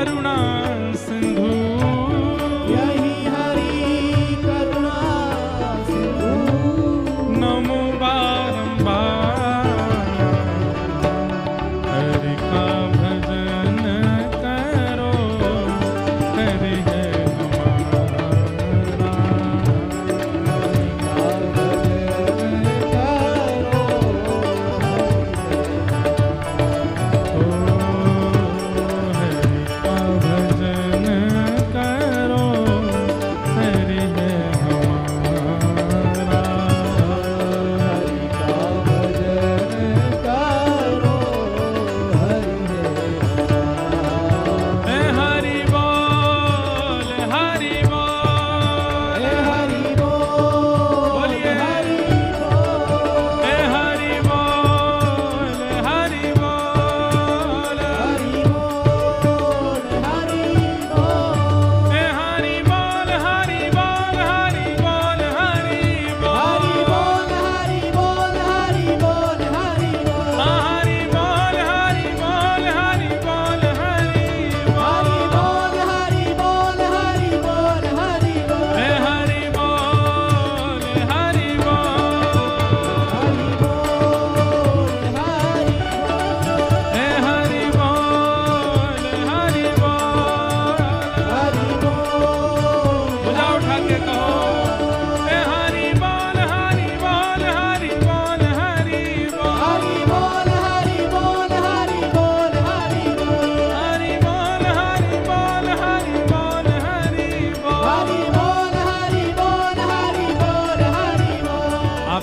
करुणा सिंधु, यही हरि करुणा सिंधु। नमो बारंबार हरि का भजन करो, हरि है हमारा।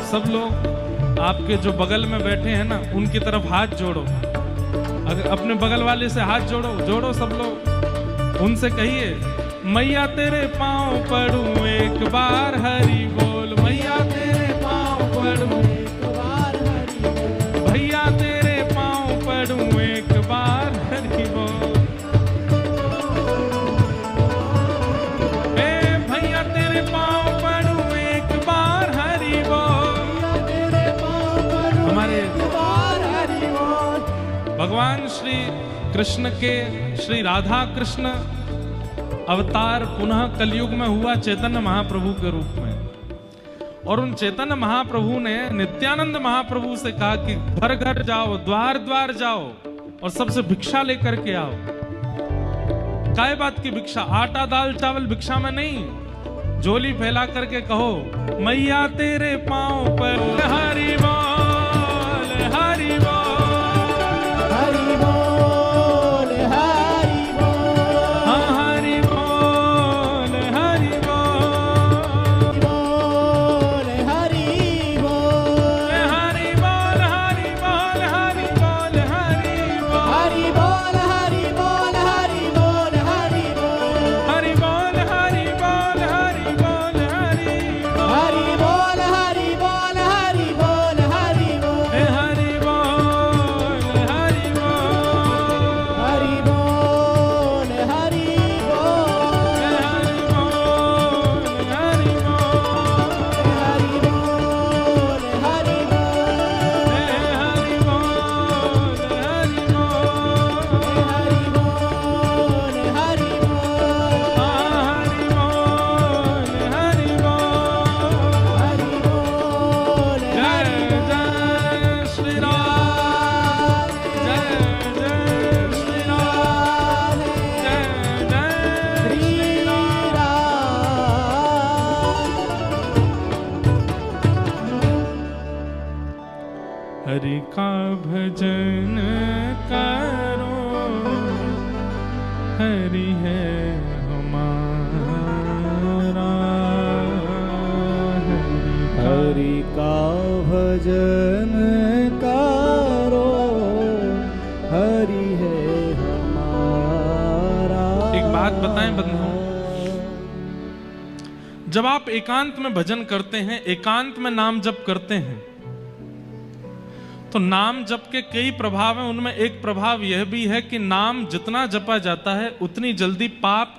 सब लोग आपके जो बगल में बैठे हैं ना, उनकी तरफ हाथ जोड़ो। अगर अपने बगल वाले से हाथ जोड़ो सब लोग। उनसे कहिए, मैया तेरे पाँव पड़ूं एक बार हरि बोल, मैया तेरे पाँव पड़ूं एक बार हरि बोल, भैया तेरे पाँव पड़ूं एक बार हरि बोल, भैया तेरे पाँव पड़ूं एक बार हरि बोल। हमारे भगवान श्री कृष्ण के, श्री राधा कृष्ण अवतार पुनः कलयुग में हुआ चैतन्य महाप्रभु के रूप में। और उन चैतन्य महाप्रभु ने नित्यानंद महाप्रभु से कहा कि घर घर जाओ, द्वार द्वार जाओ और सबसे भिक्षा लेकर के आओ। काय बात की भिक्षा? आटा दाल चावल भिक्षा में नहीं, झोली फैला करके कहो, मैया तेरे पाँव पर हरि बोल, हरि बोल, हरि बोल, हरि बोल, हाँ हरि बोल, हरि बोल, हरि बोल, हरि बोल, हरि बोल, हरि बोल, हरि बोल, हरि बोल, हरि बोल, हरि बोल, हरि बोल, हरि बोल, हरि बोल, हरि बोल, हरि बोल, हरि बोल, हरि बोल, हरि बोल, हरि हरि का भजन करो, हरि है हमारा। हरि का भजन करो, हरि है हमारा। एक बात बताएं बंधुओं, जब आप एकांत में भजन करते हैं, एकांत में नाम जप करते हैं, तो नाम जप के कई प्रभाव हैं। उनमें एक प्रभाव यह भी है कि नाम जितना जपा जाता है उतनी जल्दी पाप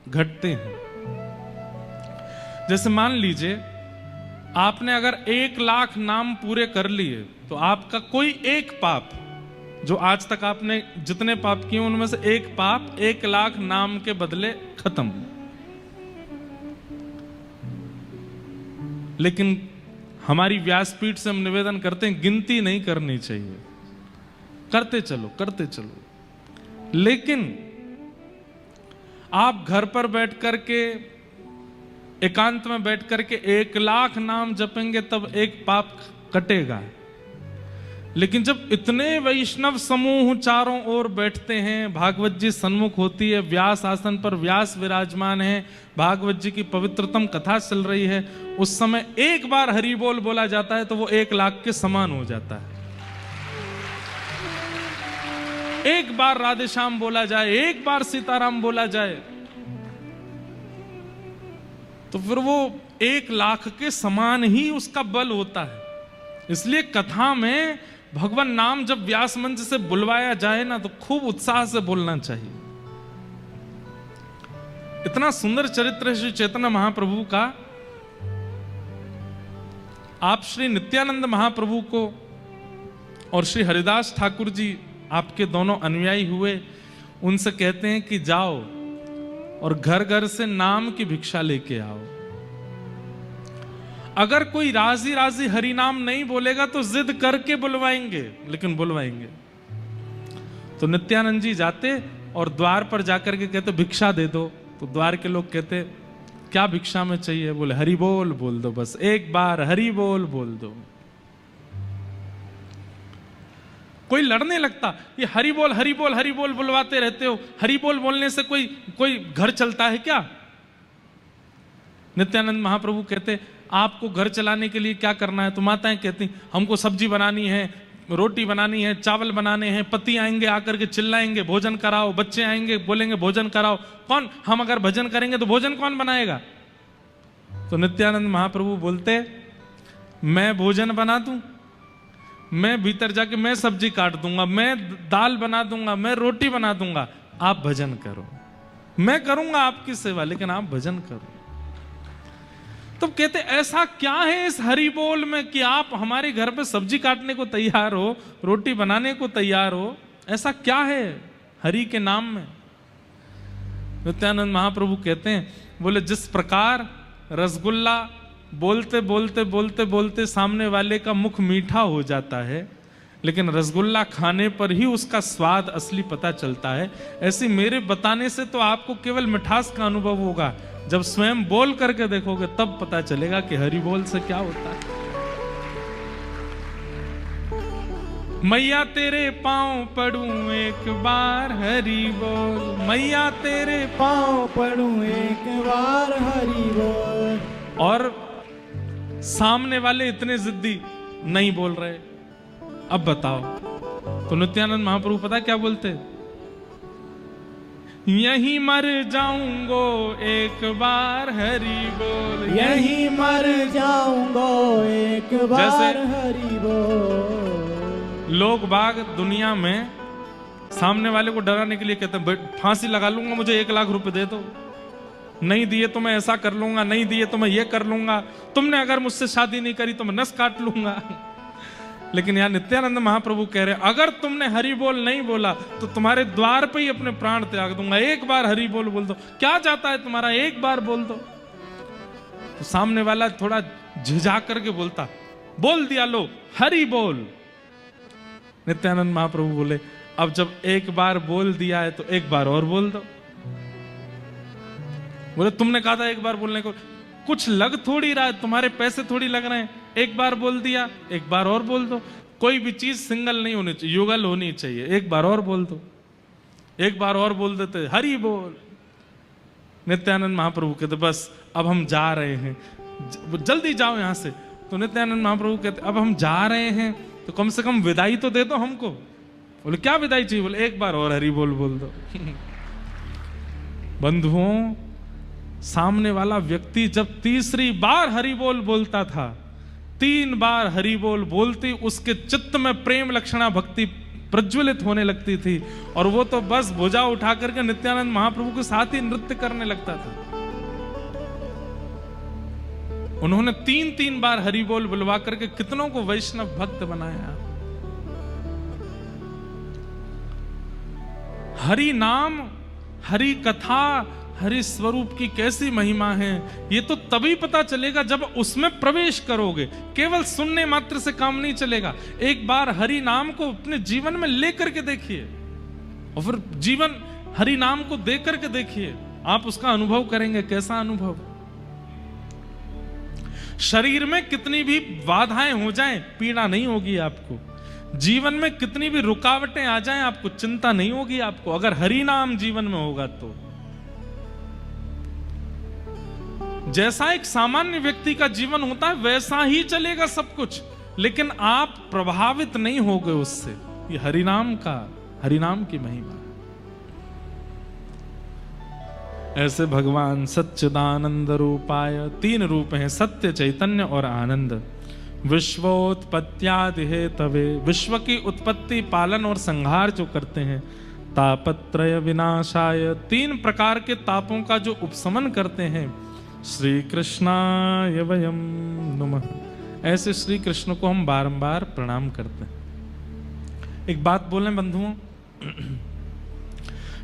घटते हैं। जैसे मान लीजिए आपने अगर 1 लाख नाम पूरे कर लिए तो आपका कोई एक पाप जो आज तक आपने जितने पाप किए उनमें से एक पाप 1,00,000 नाम के बदले खत्म। लेकिन हमारी व्यासपीठ से हम निवेदन करते हैं गिनती नहीं करनी चाहिए, करते चलो करते चलो। लेकिन आप घर पर बैठ करके एकांत में बैठ करके 1,00,000 नाम जपेंगे तब एक पाप कटेगा। लेकिन जब इतने वैष्णव समूह चारों ओर बैठते हैं, भागवत जी सन्मुख होती है, व्यास आसन पर व्यास विराजमान है, भागवत जी की पवित्रतम कथा चल रही है, उस समय एक बार हरि बोल बोला जाता है तो वो 1,00,000 के समान हो जाता है। एक बार राधे श्याम बोला जाए, एक बार सीताराम बोला जाए, तो फिर वो 1,00,000 के समान ही उसका बल होता है। इसलिए कथा में भगवान नाम जब व्यास मंच से बुलवाया जाए ना तो खूब उत्साह से बोलना चाहिए। इतना सुंदर चरित्र है श्री चैतन्य महाप्रभु का। आप श्री नित्यानंद महाप्रभु को और श्री हरिदास ठाकुर जी आपके दोनों अनुयायी हुए, उनसे कहते हैं कि जाओ और घर घर से नाम की भिक्षा लेके आओ। अगर कोई राजी राजी हरि नाम नहीं बोलेगा तो जिद करके बुलवाएंगे, लेकिन बुलवाएंगे। तो नित्यानंद जी जाते और द्वार पर जाकर के कहते भिक्षा दे दो। तो द्वार के लोग कहते क्या भिक्षा में चाहिए? बोले हरि बोल बोल दो, बस एक बार हरि बोल बोल दो। कोई लड़ने लगता, ये हरि बोल हरि बोल हरि बोल बुलवाते रहते हो, हरि बोल बोलने से कोई घर चलता है क्या? नित्यानंद महाप्रभु कहते आपको घर चलाने के लिए क्या करना है? तो माताएं कहती हमको सब्जी बनानी है, रोटी बनानी है, चावल बनाने हैं, पति आएंगे आकर के चिल्लाएंगे भोजन कराओ, बच्चे आएंगे बोलेंगे भोजन कराओ। कौन? हम अगर भजन करेंगे तो भोजन कौन बनाएगा? तो नित्यानंद महाप्रभु बोलते मैं भोजन बना दूं, मैं भीतर जाके मैं सब्जी काट दूंगा, मैं दाल बना दूंगा, मैं रोटी बना दूंगा, आप भजन करो। मैं करूंगा आपकी सेवा, लेकिन आप भजन करो। तो कहते ऐसा क्या है इस हरि बोल में कि आप हमारे घर पे सब्जी काटने को तैयार हो, रोटी बनाने को तैयार हो? ऐसा क्या है हरि के नाम में? नित्यानंद महाप्रभु कहते हैं, बोले जिस प्रकार रसगुल्ला बोलते बोलते बोलते बोलते सामने वाले का मुख मीठा हो जाता है, लेकिन रसगुल्ला खाने पर ही उसका स्वाद असली पता चलता है, ऐसे मेरे बताने से तो आपको केवल मिठास का अनुभव होगा, जब स्वयं बोल करके देखोगे तब पता चलेगा कि हरि बोल से क्या होता है। मैया तेरे पांव पड़ूं एक बार हरि बोल, मैया तेरे पांव पड़ूं एक बार हरि बोल। और सामने वाले इतने जिद्दी नहीं बोल रहे, अब बताओ। तो नित्यानंद महाप्रभु पता क्या बोलते? यहीं मर जाऊंगो एक बार हरि बोल, यहीं मर जाऊंगो एक बार हरि बोल। लोग बाग दुनिया में सामने वाले को डराने के लिए कहते हैं फांसी लगा लूंगा, मुझे 1,00,000 रुपए दे दो, नहीं दिए तो मैं ऐसा कर लूंगा, नहीं दिए तो मैं ये कर लूंगा, तुमने अगर मुझसे शादी नहीं करी तो मैं नस काट लूंगा। लेकिन यहाँ नित्यानंद महाप्रभु कह रहे हैं अगर तुमने हरि बोल नहीं बोला तो तुम्हारे द्वार पे ही अपने प्राण त्याग दूंगा, एक बार हरि बोल बोल दो, क्या जाता है तुम्हारा, एक बार बोल दो। तो सामने वाला थोड़ा झिझा करके बोलता, बोल दिया लो हरि बोल। नित्यानंद महाप्रभु बोले अब जब एक बार बोल दिया है तो एक बार और बोल दो। बोले तुमने कहा था एक बार बोलने को, कुछ लग थोड़ी रहा है, तुम्हारे पैसे थोड़ी लग रहे हैं, एक बार बोल दिया एक बार और बोल दो। कोई भी चीज सिंगल नहीं होनी चाहिए, युगल होनी चाहिए, एक बार और बोल दो। एक बार और बोल देते हरि बोल। नित्यानंद महाप्रभु कहते बस अब हम जा रहे हैं, जल्दी जाओ यहां से। तो नित्यानंद महाप्रभु कहते अब हम जा रहे हैं तो कम से कम विदाई तो दे दो हमको। बोले क्या विदाई चाहिए? बोले एक बार और हरि बोल बोल दो। बंधुओं, सामने वाला व्यक्ति जब तीसरी बार हरि बोल बोलता था, 3 बार हरि बोल बोलती उसके चित्त में प्रेम लक्षणा भक्ति प्रज्वलित होने लगती थी और वो तो बस भुजा उठा करके नित्यानंद महाप्रभु के साथ ही नृत्य करने लगता था। उन्होंने 3-3 बार हरि बोल बुलवा करके कितनों को वैष्णव भक्त बनाया। हरि नाम, हरि कथा, हरि स्वरूप की कैसी महिमा है, ये तो तभी पता चलेगा जब उसमें प्रवेश करोगे। केवल सुनने मात्र से काम नहीं चलेगा। एक बार हरि नाम को अपने जीवन में लेकर के देखिए और फिर जीवन हरि नाम को दे करके देखिए, आप उसका अनुभव करेंगे। कैसा अनुभव? शरीर में कितनी भी बाधाएं हो जाएं, पीड़ा नहीं होगी आपको। जीवन में कितनी भी रुकावटें आ जाएं, आपको चिंता नहीं होगी आपको, अगर हरि नाम जीवन में होगा तो। जैसा एक सामान्य व्यक्ति का जीवन होता है वैसा ही चलेगा सब कुछ, लेकिन आप प्रभावित नहीं होगे उससे। ये हरिनाम की महिमा। ऐसे भगवान सच्चिदानंद रूपाय, 3 रूप हैं, सत्य, चैतन्य और आनंद। विश्वोत्पत्त्यादि हेतवे, विश्व की उत्पत्ति, पालन और संहार जो करते हैं। तापत्रय विनाशाय, 3 प्रकार के तापों का जो उपशमन करते हैं। श्री कृष्णाय वयम नमः, ऐसे श्री कृष्ण को हम बारंबार प्रणाम करते हैं। एक बात बोलें बंधुओं,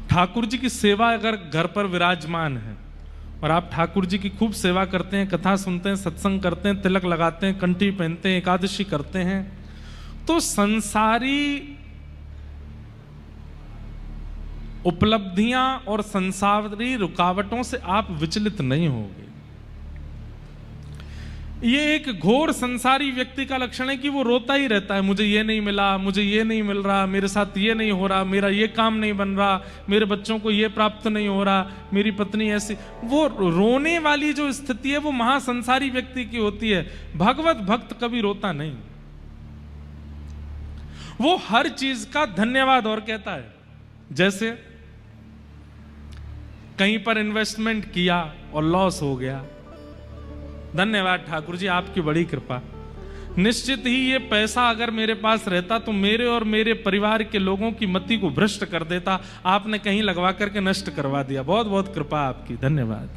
ठाकुर जी की सेवा अगर घर पर विराजमान है और आप ठाकुर जी की खूब सेवा करते हैं, कथा सुनते हैं, सत्संग करते हैं, तिलक लगाते हैं, कंठी पहनते हैं, एकादशी करते हैं, तो संसारी उपलब्धियां और संसारी रुकावटों से आप विचलित नहीं होगे। ये एक घोर संसारी व्यक्ति का लक्षण है कि वो रोता ही रहता है, मुझे ये नहीं मिला, मुझे ये नहीं मिल रहा, मेरे साथ ये नहीं हो रहा, मेरा ये काम नहीं बन रहा, मेरे बच्चों को ये प्राप्त नहीं हो रहा, मेरी पत्नी ऐसी। वो रोने वाली जो स्थिति है वो महासंसारी व्यक्ति की होती है। भगवत भक्त कभी रोता नहीं, वो हर चीज का धन्यवाद और कहता है। जैसे कहीं पर इन्वेस्टमेंट किया और लॉस हो गया, धन्यवाद ठाकुर जी, आपकी बड़ी कृपा। निश्चित ही ये पैसा अगर मेरे पास रहता तो मेरे और मेरे परिवार के लोगों की मति को भ्रष्ट कर देता, आपने कहीं लगवा करके नष्ट करवा दिया, बहुत बहुत कृपा आपकी, धन्यवाद।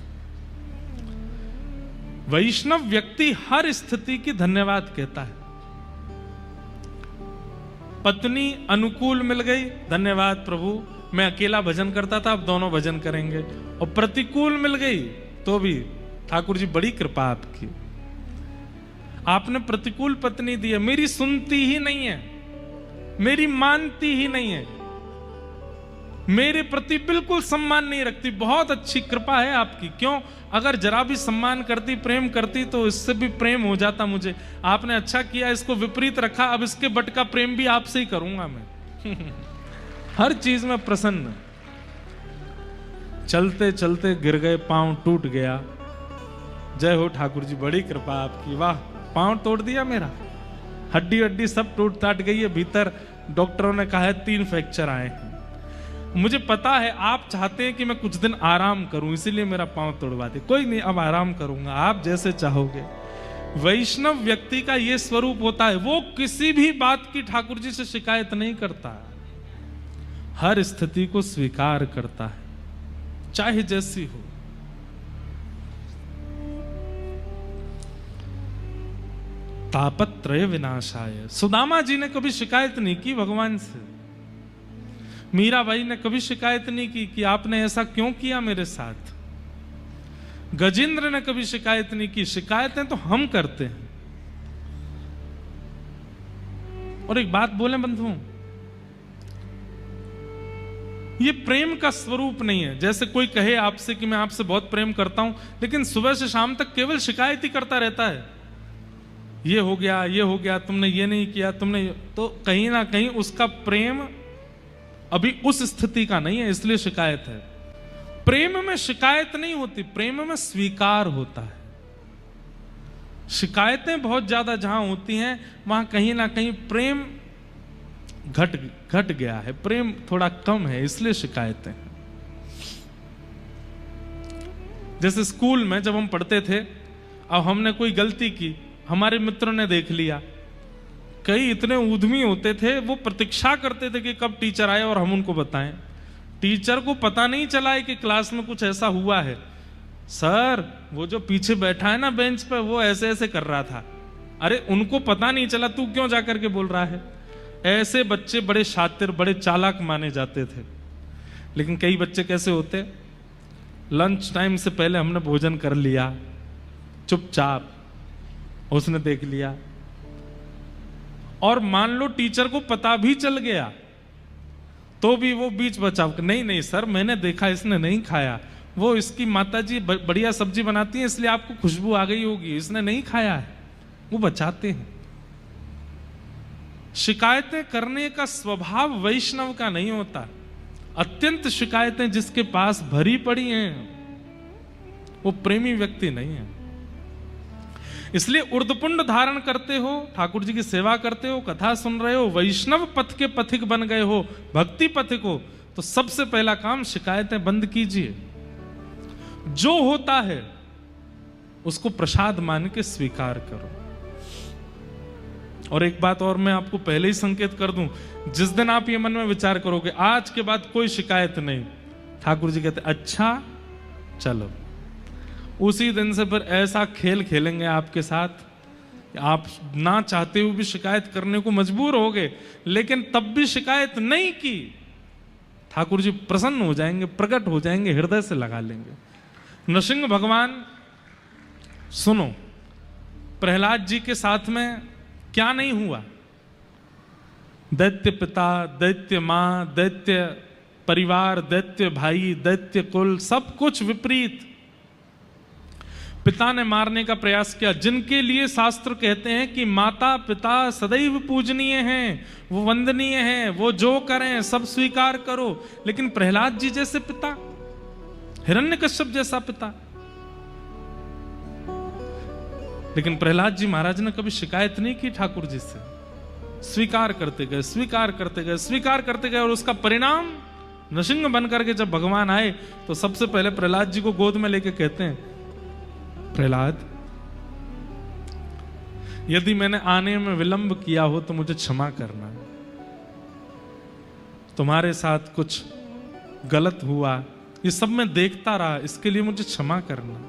वैष्णव व्यक्ति हर स्थिति की धन्यवाद कहता है। पत्नी अनुकूल मिल गई, धन्यवाद प्रभु, मैं अकेला भजन करता था, अब दोनों भजन करेंगे। और प्रतिकूल मिल गई तो भी ठाकुर जी बड़ी कृपा आपकी, आपने प्रतिकूल पत्नी दी है, मेरी सुनती ही नहीं है, मेरी मानती ही नहीं है, मेरे प्रति बिल्कुल सम्मान नहीं रखती, बहुत अच्छी कृपा है आपकी। क्यों? अगर जरा भी सम्मान करती, प्रेम करती तो इससे भी प्रेम हो जाता मुझे। आपने अच्छा किया, इसको विपरीत रखा, अब इसके बट का प्रेम भी आपसे ही करूंगा मैं। हर चीज में प्रसन्न। चलते चलते गिर गए, पांव टूट गया, जय हो ठाकुर जी, बड़ी कृपा आपकी, वाह, पांव तोड़ दिया मेरा, हड्डी हड्डी सब टूट टाट गई है भीतर, डॉक्टरों ने कहा है 3 फ्रैक्चर आए हैं। मुझे पता है आप चाहते हैं कि मैं कुछ दिन आराम करूं, इसीलिए मेरा पांव तोड़वा दे। कोई नहीं, अब आराम करूंगा, आप जैसे चाहोगे। वैष्णव व्यक्ति का यह स्वरूप होता है, वो किसी भी बात की ठाकुर जी से शिकायत नहीं करता, हर स्थिति को स्वीकार करता है, चाहे जैसी हो। तापत्रय विनाशाय, सुदामा जी ने कभी शिकायत नहीं की भगवान से, मीराबाई ने कभी शिकायत नहीं की कि आपने ऐसा क्यों किया मेरे साथ, गजेंद्र ने कभी शिकायत नहीं की। शिकायतें तो हम करते हैं। और एक बात बोले बंधुओं, ये प्रेम का स्वरूप नहीं है। जैसे कोई कहे आपसे कि मैं आपसे बहुत प्रेम करता हूं, लेकिन सुबह से शाम तक केवल शिकायत ही करता रहता है, ये हो गया, ये हो गया, तुमने ये नहीं किया, तुमने, तो कहीं ना कहीं उसका प्रेम अभी उस स्थिति का नहीं है, इसलिए शिकायत है। प्रेम में शिकायत नहीं होती, प्रेम में स्वीकार होता है। शिकायतें बहुत ज्यादा जहां होती हैं वहां कहीं ना कहीं प्रेम घट गया है, प्रेम थोड़ा कम है, इसलिए शिकायतें हैं। जैसे स्कूल में जब हम पढ़ते थे, अब हमने कोई गलती की, हमारे मित्रों ने देख लिया, कई इतने उद्यमी होते थे, वो प्रतीक्षा करते थे कि कब टीचर आए और हम उनको बताएं। टीचर को पता नहीं चला है कि क्लास में कुछ ऐसा हुआ है, सर वो जो पीछे बैठा है ना बेंच पे, वो ऐसे ऐसे कर रहा था। अरे उनको पता नहीं चला, तू क्यों जाकर के बोल रहा है? ऐसे बच्चे बड़े शातिर, बड़े चालाक माने जाते थे। लेकिन कई बच्चे कैसे होते, लंच टाइम से पहले हमने भोजन कर लिया, चुपचाप उसने देख लिया, और मान लो टीचर को पता भी चल गया तो भी वो बीच बचाव, नहीं नहीं सर मैंने देखा इसने नहीं खाया, वो इसकी माताजी बढ़िया सब्जी बनाती है इसलिए आपको खुशबू आ गई होगी, इसने नहीं खाया है, वो बचाते हैं। शिकायतें करने का स्वभाव वैष्णव का नहीं होता। अत्यंत शिकायतें जिसके पास भरी पड़ी हैं वो प्रेमी व्यक्ति नहीं है। इसलिए उर्दपुंड धारण करते हो, ठाकुर जी की सेवा करते हो, कथा सुन रहे हो, वैष्णव पथ के पथिक बन गए हो, भक्ति पथिक हो, तो सबसे पहला काम शिकायतें बंद कीजिए। जो होता है उसको प्रसाद मान के स्वीकार करो। और एक बात और मैं आपको पहले ही संकेत कर दूं, जिस दिन आप ये मन में विचार करोगे आज के बाद कोई शिकायत नहीं, ठाकुर जी कहते अच्छा चलो, उसी दिन से फिर ऐसा खेल खेलेंगे आपके साथ, आप ना चाहते हुए भी शिकायत करने को मजबूर हो गए, लेकिन तब भी शिकायत नहीं की, ठाकुर जी प्रसन्न हो जाएंगे, प्रकट हो जाएंगे, हृदय से लगा लेंगे। नृसिंह भगवान, सुनो, प्रहलाद जी के साथ में क्या नहीं हुआ, दैत्य पिता, दैत्य मां, दैत्य परिवार, दैत्य भाई, दैत्य कुल, सब कुछ विपरीत। पिता ने मारने का प्रयास किया, जिनके लिए शास्त्र कहते हैं कि माता पिता सदैव पूजनीय हैं, वो वंदनीय हैं, वो जो करें सब स्वीकार करो, लेकिन प्रहलाद जी जैसे पिता, हिरण्यकश्यप जैसा पिता, लेकिन प्रहलाद जी महाराज ने कभी शिकायत नहीं की ठाकुर जी से, स्वीकार करते गए, स्वीकार करते गए, स्वीकार करते गए, और उसका परिणाम नृसिंह बनकर के जब भगवान आए तो सबसे पहले प्रहलाद जी को गोद में लेके कहते हैं, प्रहलाद यदि मैंने आने में विलंब किया हो तो मुझे क्षमा करना, तुम्हारे साथ कुछ गलत हुआ ये सब मैं देखता रहा, इसके लिए मुझे क्षमा करना।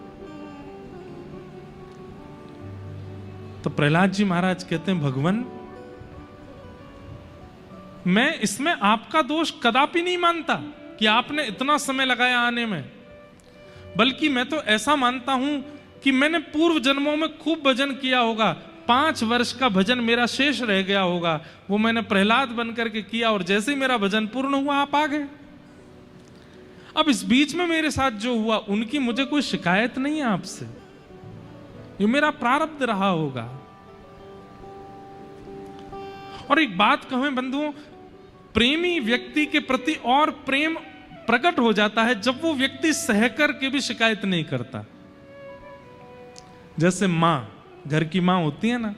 तो प्रहलाद जी महाराज कहते हैं, भगवान मैं इसमें आपका दोष कदापि नहीं मानता कि आपने इतना समय लगाया आने में, बल्कि मैं तो ऐसा मानता हूं कि मैंने पूर्व जन्मों में खूब भजन किया होगा, 5 वर्ष का भजन मेरा शेष रह गया होगा, वो मैंने प्रहलाद बनकर के किया, और जैसे ही मेरा भजन पूर्ण हुआ आप आ गए। अब इस बीच में मेरे साथ जो हुआ उनकी मुझे कोई शिकायत नहीं है आपसे, ये मेरा प्रारब्ध रहा होगा। और एक बात कहें बंधुओं, प्रेमी व्यक्ति के प्रति और प्रेम प्रकट हो जाता है जब वो व्यक्ति सहकर के भी शिकायत नहीं करता। जैसे मां, घर की मां होती है ना,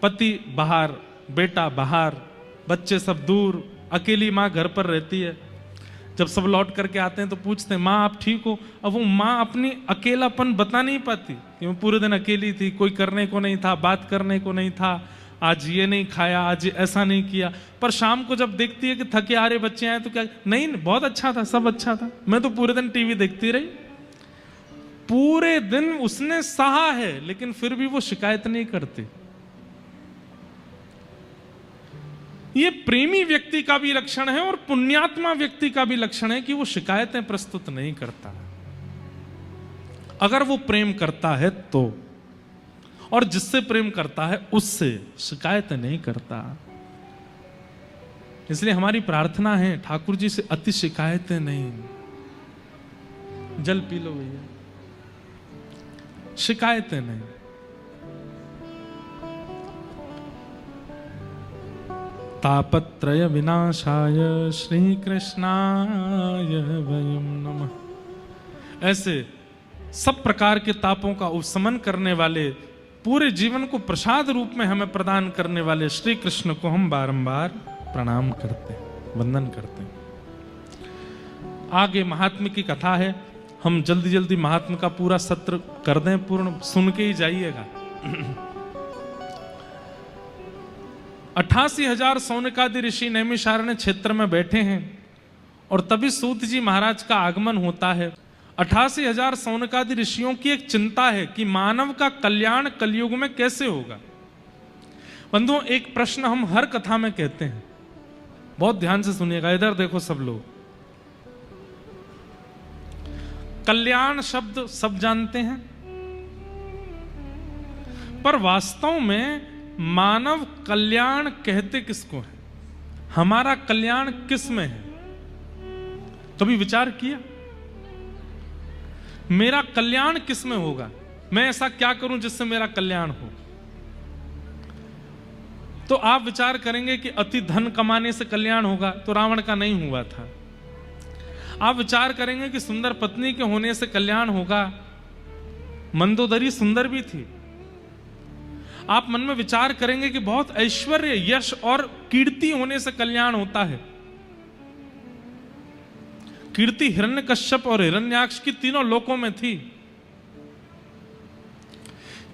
पति बाहर, बेटा बाहर, बच्चे सब दूर, अकेली मां घर पर रहती है। जब सब लौट करके आते हैं तो पूछते हैं मां आप ठीक हो, अब वो मां अपनी अकेलापन बता नहीं पाती कि वो पूरे दिन अकेली थी, कोई करने को नहीं था, बात करने को नहीं था, आज ये नहीं खाया, आज ऐसा नहीं किया, पर शाम को जब देखती है कि थके आ रहे बच्चे आए तो क्या, नहीं बहुत अच्छा था, सब अच्छा था, मैं तो पूरे दिन टीवी देखती रही। पूरे दिन उसने सहा है लेकिन फिर भी वो शिकायत नहीं करती। ये प्रेमी व्यक्ति का भी लक्षण है और पुण्यात्मा व्यक्ति का भी लक्षण है कि वो शिकायतें प्रस्तुत नहीं करता। अगर वो प्रेम करता है तो, और जिससे प्रेम करता है उससे शिकायत नहीं करता। इसलिए हमारी प्रार्थना है ठाकुर जी से अति शिकायतें नहीं। जल पी लो भैया, शिकायतें नहीं। तापत्रय विनाशाय श्री कृष्णाय वयं नमः। ऐसे सब प्रकार के तापों का उपशमन करने वाले, पूरे जीवन को प्रसाद रूप में हमें प्रदान करने वाले श्री कृष्ण को हम बारंबार प्रणाम करते हैं, वंदन करते हैं। आगे महात्म्य की कथा है, हम जल्दी जल्दी महात्म्य का पूरा सत्र कर दें पूर्ण, सुन के ही जाइएगा। 88,000 सौनकादि ऋषि नैमिषारण्य क्षेत्र में बैठे हैं और तभी सूत जी महाराज का आगमन होता है। 88,000 सौनकादि ऋषियों की एक चिंता है कि मानव का कल्याण कलयुग में कैसे होगा। बंधुओं, एक प्रश्न हम हर कथा में कहते हैं, बहुत ध्यान से सुनिएगा, इधर देखो सब लोग। कल्याण शब्द सब जानते हैं, पर वास्तव में मानव कल्याण कहते किसको है? हमारा कल्याण किस में है? कभी विचार किया? मेरा कल्याण किस में होगा? मैं ऐसा क्या करूं जिससे मेरा कल्याण हो? तो आप विचार करेंगे कि अति धन कमाने से कल्याण होगा, तो रावण का नहीं हुआ था। आप विचार करेंगे कि सुंदर पत्नी के होने से कल्याण होगा, मंदोदरी सुंदर भी थी। आप मन में विचार करेंगे कि बहुत ऐश्वर्य, यश और कीर्ति होने से कल्याण होता है। कीर्ति हिरण्यकश्यप और हिरण्याक्ष की तीनों लोकों में थी।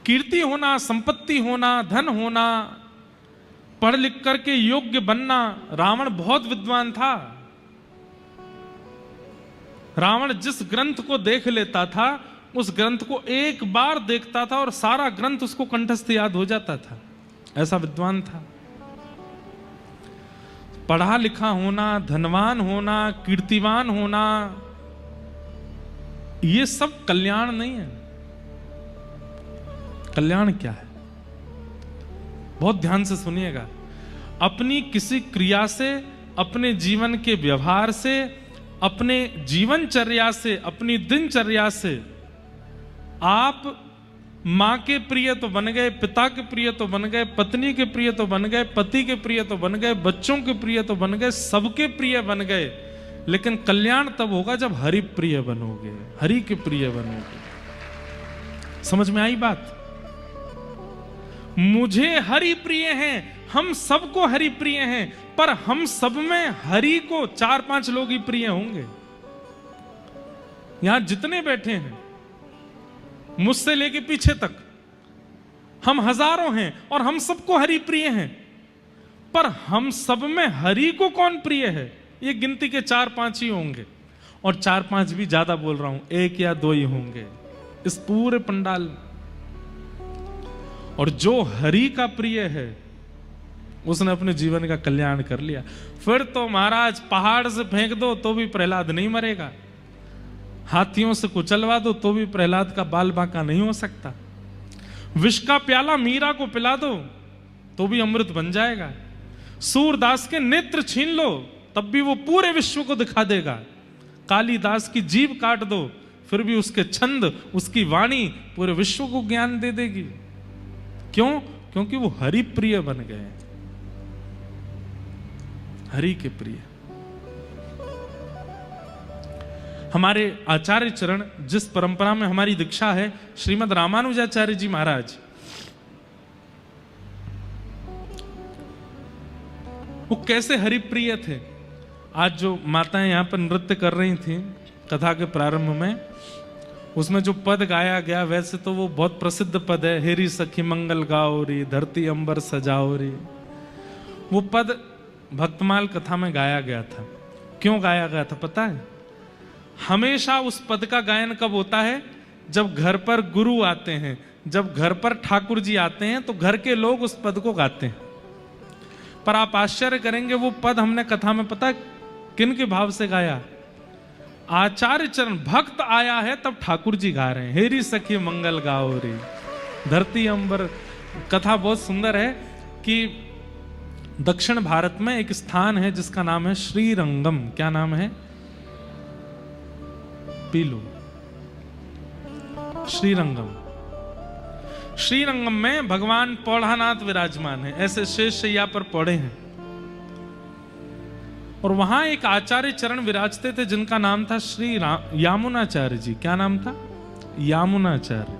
कीर्ति होना, संपत्ति होना, धन होना, पढ़ लिख करके योग्य बनना। रावण बहुत विद्वान था। रावण जिस ग्रंथ को देख लेता था, उस ग्रंथ को एक बार देखता था और सारा ग्रंथ उसको कंठस्थ याद हो जाता था। ऐसा विद्वान था। पढ़ा लिखा होना, धनवान होना, कीर्तिवान होना, ये सब कल्याण नहीं है। कल्याण क्या है? बहुत ध्यान से सुनिएगा। अपनी किसी क्रिया से, अपने जीवन के व्यवहार से, अपने जीवनचर्या से, अपनी दिनचर्या से आप मां के प्रिय तो बन गए, पिता के प्रिय तो बन गए, पत्नी के प्रिय तो बन गए, पति के प्रिय तो बन गए, बच्चों के प्रिय तो बन गए, सबके प्रिय बन गए। लेकिन कल्याण तब होगा जब हरि प्रिय बनोगे, हरि के प्रिय बनोगे। समझ में आई बात? मुझे हरि प्रिय हैं, हम सबको हरि प्रिय हैं, पर हम सब में हरि को 4-5 लोग ही प्रिय होंगे। यहां जितने बैठे हैं, मुझसे लेके पीछे तक, हम हजारों हैं और हम सबको हरि प्रिय हैं, पर हम सब में हरि को कौन प्रिय है? ये गिनती के 4-5 ही होंगे, और 4-5 भी ज्यादा बोल रहा हूं, 1 या 2 ही होंगे इस पूरे पंडाल में। और जो हरि का प्रिय है, उसने अपने जीवन का कल्याण कर लिया। फिर तो महाराज पहाड़ से फेंक दो तो भी प्रहलाद नहीं मरेगा, हाथियों से कुचलवा दो तो भी प्रहलाद का बाल बांका नहीं हो सकता, विष का प्याला मीरा को पिला दो तो भी अमृत बन जाएगा, सूरदास के नेत्र छीन लो तब भी वो पूरे विश्व को दिखा देगा, कालिदास की जीभ काट दो फिर भी उसके छंद, उसकी वाणी पूरे विश्व को ज्ञान दे देगी। क्यों? क्योंकि वो हरि प्रिय बन गए, हरि के प्रिय। हमारे आचार्य चरण, जिस परंपरा में हमारी दीक्षा है, श्रीमद रामानुजाचार्य जी महाराज, वो कैसे हरिप्रिय थे। आज जो माताएं यहां पर नृत्य कर रही थी कथा के प्रारंभ में, उसमें जो पद गाया गया, वैसे तो वो बहुत प्रसिद्ध पद है, हेरी सखी मंगल गाओ री, धरती अंबर सजाओ री। वो पद भक्तमाल कथा में गाया गया था। क्यों गाया गया था पता है? हमेशा उस पद का गायन कब होता है? जब घर पर गुरु आते हैं, जब घर पर ठाकुर जी आते हैं, तो घर के लोग उस पद को गाते हैं। पर आप आश्चर्य करेंगे, वो पद हमने कथा में पता किन के भाव से गाया? आचार्य चरण, भक्त आया है तब ठाकुर जी गा रहे हैं, हेरी सखी मंगल गाओ रे, धरती अंबर। कथा बहुत सुंदर है कि दक्षिण भारत में एक स्थान है जिसका नाम है श्रीरंगम। क्या नाम है? P low, Srirangam. श्रीरंगम में भगवान पौढ़ानाथ विराजमान है, ऐसे शेष शैया पर पौड़े हैं। और वहां एक आचार्य चरण विराजते थे जिनका नाम था श्री यामुनाचार्य जी। क्या नाम था? यामुनाचार्य।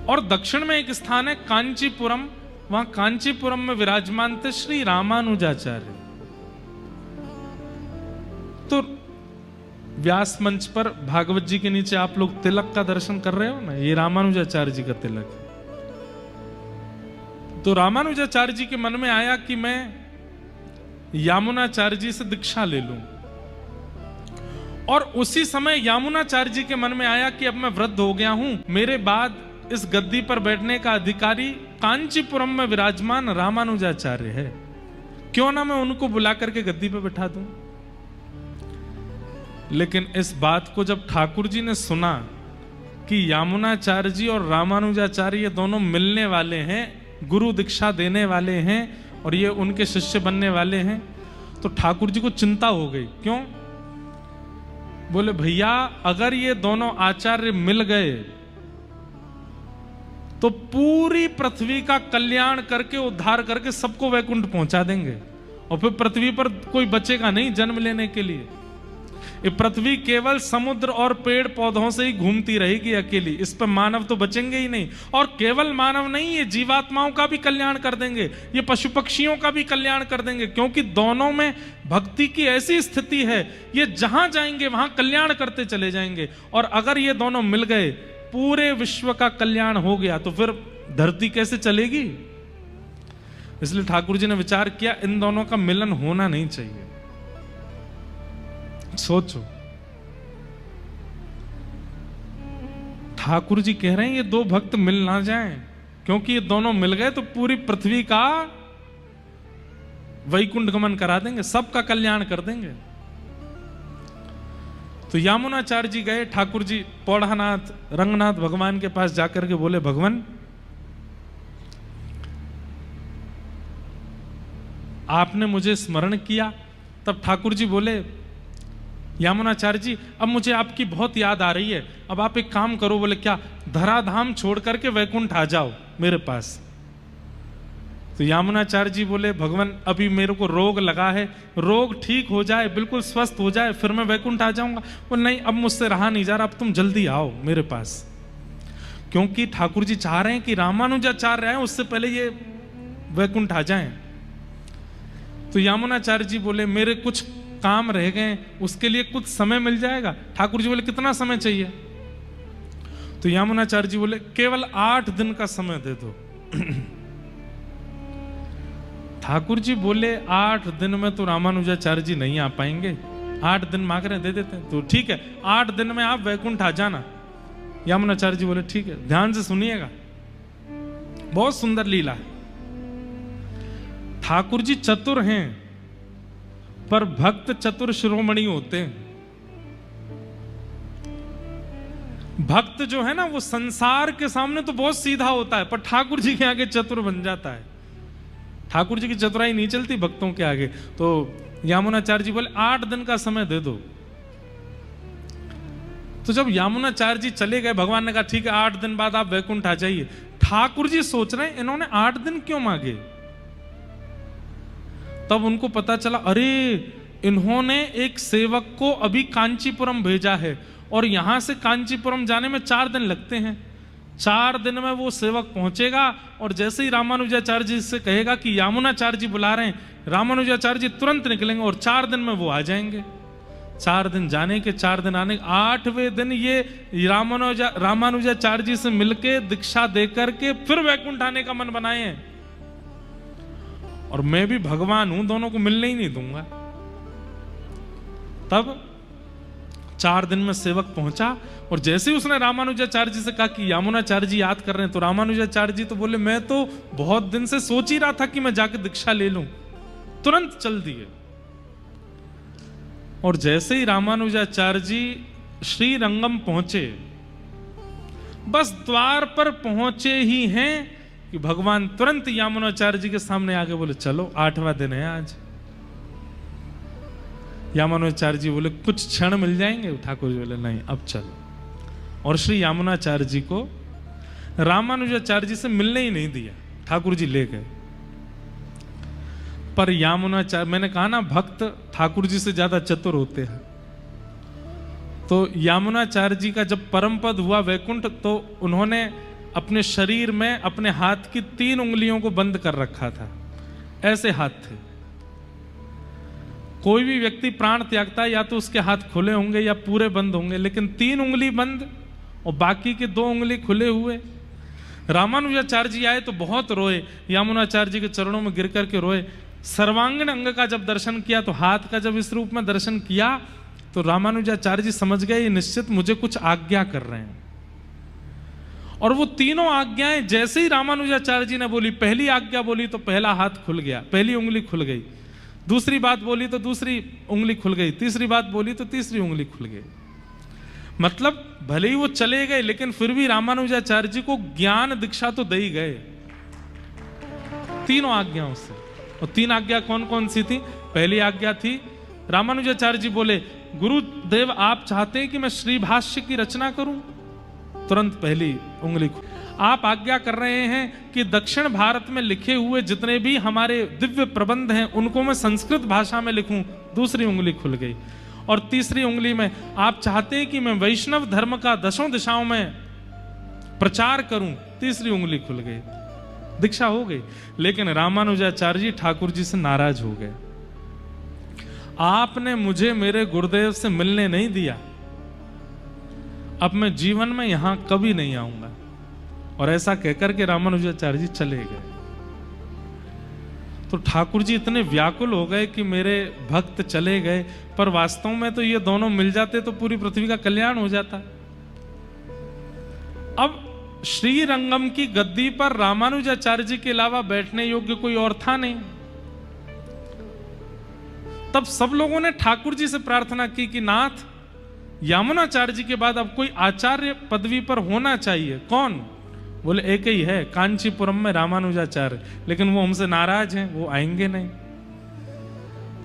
और दक्षिण में एक स्थान है कांचीपुरम, वहां कांचीपुरम में विराजमान थे श्री रामानुजाचार्य। तो व्यास मंच पर भागवत जी के नीचे आप लोग तिलक का दर्शन कर रहे हो ना, ये रामानुजाचार्य जी का तिलक है। तो रामानुजाचार्य जी के मन में आया कि मैं यामुनाचार्य जी से दीक्षा ले लूं। और उसी समय यामुनाचार्य जी के मन में आया कि अब मैं वृद्ध हो गया हूं, मेरे बाद इस गद्दी पर बैठने का अधिकारी कांचीपुरम में विराजमान रामानुजाचार्य है, क्यों ना मैं उनको बुला करके गद्दी पे बैठा दूं। लेकिन इस बात को जब ठाकुर जी ने सुना कि यामुनाचार्य जी और रामानुजाचार्य ये दोनों मिलने वाले हैं, गुरु दीक्षा देने वाले हैं और ये उनके शिष्य बनने वाले हैं, तो ठाकुर जी को चिंता हो गई। क्यों? बोले भैया अगर ये दोनों आचार्य मिल गए तो पूरी पृथ्वी का कल्याण करके उद्धार करके सबको वैकुंठ पहुंचा देंगे और फिर पृथ्वी पर कोई बचेगा नहीं जन्म लेने के लिए। ये पृथ्वी केवल समुद्र और पेड़ पौधों से ही घूमती रहेगी अकेली, इस पर मानव तो बचेंगे ही नहीं। और केवल मानव नहीं, ये जीवात्माओं का भी कल्याण कर देंगे, ये पशु पक्षियों का भी कल्याण कर देंगे, क्योंकि दोनों में भक्ति की ऐसी स्थिति है, ये जहां जाएंगे वहां कल्याण करते चले जाएंगे। और अगर ये दोनों मिल गए, पूरे विश्व का कल्याण हो गया, तो फिर धरती कैसे चलेगी। इसलिए ठाकुर जी ने विचार किया इन दोनों का मिलन होना नहीं चाहिए। सोचो, ठाकुर जी कह रहे हैं ये दो भक्त मिल ना जाएं, क्योंकि ये दोनों मिल गए तो पूरी पृथ्वी का वैकुंठ गमन करा देंगे, सबका कल्याण कर देंगे। तो यामुनाचार्य जी गए, ठाकुर जी पौढ़ानाथ रंगनाथ भगवान के पास जाकर के बोले भगवान आपने मुझे स्मरण किया। तब ठाकुर जी बोले यामुनाचार्य जी अब मुझे आपकी बहुत याद आ रही है, अब आप एक काम करो। बोले क्या? धराधाम छोड़ करके वैकुंठ आ जाओ मेरे पास। तो यामुनाचार्य जी बोले भगवान अभी मेरे को रोग लगा है, रोग ठीक हो जाए, बिल्कुल स्वस्थ हो जाए, फिर मैं वैकुंठ आ जाऊंगा। बोले नहीं अब मुझसे रहा नहीं जा रहा, अब तुम जल्दी आओ मेरे पास। क्योंकि ठाकुर जी चाह रहे हैं कि रामानुजाचार्य आए उससे पहले ये वैकुंठ आ जाएं। तो यामुनाचार्य जी बोले मेरे कुछ काम रह गए, उसके लिए कुछ समय मिल जाएगा। ठाकुर जी बोले कितना समय चाहिए? तो यामुनाचार्य जी बोले केवल 8 दिन का समय दे दो। ठाकुर जी बोले 8 दिन में तो रामानुजाचार्य जी नहीं आ पाएंगे, 8 दिन मांग रहे दे देते हैं। तो ठीक है 8 दिन में आप वैकुंठ आ जाना। यामुनाचार्य जी बोले ठीक है। ध्यान से सुनिएगा, बहुत सुंदर लीला है। ठाकुर जी चतुर हैं पर भक्त चतुर शिरोमणि होते हैं। भक्त जो है ना वो संसार के सामने तो बहुत सीधा होता है, पर ठाकुर जी के आगे चतुर बन जाता है। ठाकुर जी की चतुराई नहीं चलती भक्तों के आगे। तो यामुनाचार्य जी बोले 8 दिन का समय दे दो। तो जब यामुनाचार्य जी चले गए, भगवान ने कहा ठीक है 8 दिन बाद आप वैकुंठ आ जाइए। ठाकुर जी सोच रहे हैं इन्होंने 8 दिन क्यों मांगे। तब उनको पता चला अरे इन्होंने एक सेवक को अभी कांचीपुरम भेजा है और यहां से कांचीपुरम जाने में 4 दिन लगते हैं। 4 दिन में वो सेवक पहुंचेगा और जैसे ही रामानुजाचार्य जी से कहेगा कि यामुनाचार्य जी बुला रहे हैं, रामानुजाचार्य जी तुरंत निकलेंगे और 4 दिन में वो आ जाएंगे। 4 दिन जाने के 4 दिन आने, 8वें दिन ये रामानुजाचार्य जी से मिलके दीक्षा दे करके फिर वैकुंठ आने का मन बनाए हैं। और मैं भी भगवान हूं, दोनों को मिलने ही नहीं दूंगा। तब 4 दिन में सेवक पहुंचा और जैसे ही उसने रामानुजाचार्य जी से कहा कि यामुनाचार्य जी याद कर रहे हैं, तो रामानुजाचार्य जी तो बोले मैं तो बहुत दिन से सोच ही रहा था कि मैं जाके दीक्षा ले लूं, तुरंत चल दिए। और जैसे ही रामानुजाचार्य जी श्रीरंगम पहुंचे, बस द्वार पर पहुंचे ही हैं कि भगवान तुरंत यामुनाचार्य जी के सामने आके बोले चलो 8वां दिन है आज। यामुनाचार्य जी बोले कुछ क्षण मिल जाएंगे। ठाकुर जी बोले नहीं अब चलो। और श्री यामुनाचार्य जी को रामानुजाचार्य जी से मिलने ही नहीं दिया, ठाकुर जी ले गए। पर यामुनाचार्य, मैंने कहा ना भक्त ठाकुर जी से ज्यादा चतुर होते हैं। तो यामुनाचार्य जी का जब परम पद हुआ वैकुंठ, तो उन्होंने अपने शरीर में अपने हाथ की 3 उंगलियों को बंद कर रखा था। ऐसे हाथ थे। कोई भी व्यक्ति प्राण त्यागता है या तो उसके हाथ खुले होंगे या पूरे बंद होंगे, लेकिन 3 उंगली बंद और बाकी के 2 उंगली खुले हुए। रामानुजाचार्य जी आए तो बहुत रोए, यामुनाचार्य जी के चरणों में गिर करके रोए। सर्वांगीण अंग का जब दर्शन किया, तो हाथ का जब इस रूप में दर्शन किया, तो रामानुजाचार्य जी समझ गए ये निश्चित मुझे कुछ आज्ञा कर रहे हैं। और वो तीनों आज्ञाएं जैसे ही रामानुजाचार्य जी ने बोली, पहली आज्ञा बोली तो पहला हाथ खुल गया, पहली उंगली खुल गई, दूसरी बात बोली तो दूसरी उंगली खुल गई, तीसरी बात बोली तो तीसरी उंगली खुल गई। मतलब भले ही वो चले गए, लेकिन फिर भी रामानुजाचार्य जी को ज्ञान दीक्षा तो दे ही गए तीनों आज्ञाओं से। और तीन आज्ञा कौन कौन सी थी? पहली आज्ञा थी, रामानुजाचार्य जी बोले, गुरुदेव आप चाहते हैं कि मैं श्री भाष्य की रचना करूं? तुरंत पहली उंगली। आप आज्ञा कर रहे हैं कि दक्षिण भारत में लिखे हुए जितने भी हमारे दिव्य प्रबंध हैं उनको मैं संस्कृत भाषा में लिखूं? दूसरी उंगली खुल गई। और तीसरी उंगली में आप चाहते हैं कि मैं वैष्णव धर्म का दशों दिशाओं में प्रचार करूं? तीसरी उंगली खुल गई, दीक्षा हो गई। लेकिन रामानुजाचार्य जी ठाकुर जी से नाराज हो गए। आपने मुझे मेरे गुरुदेव से मिलने नहीं दिया, अब मैं जीवन में यहां कभी नहीं आऊंगा। और ऐसा कहकर के रामानुजाचार्य जी चले गए। तो ठाकुर जी इतने व्याकुल हो गए कि मेरे भक्त चले गए, पर वास्तव में तो ये दोनों मिल जाते तो पूरी पृथ्वी का कल्याण हो जाता। अब श्री रंगम की गद्दी पर रामानुजाचार्य जी के अलावा बैठने योग्य कोई और था नहीं। तब सब लोगों ने ठाकुर जी से प्रार्थना की कि नाथ, यामुनाचार्य जी के बाद अब कोई आचार्य पदवी पर होना चाहिए। कौन? बोले एक ही है, कांचीपुरम में रामानुजाचार्य, लेकिन वो हमसे नाराज हैं, वो आएंगे नहीं।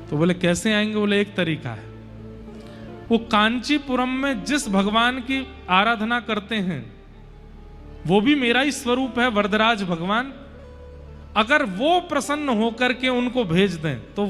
तो बोले कैसे आएंगे? बोले एक तरीका है, वो कांचीपुरम में जिस भगवान की आराधना करते हैं वो भी मेरा ही स्वरूप है, वरदराज भगवान। अगर वो प्रसन्न होकर के उनको भेज दें तो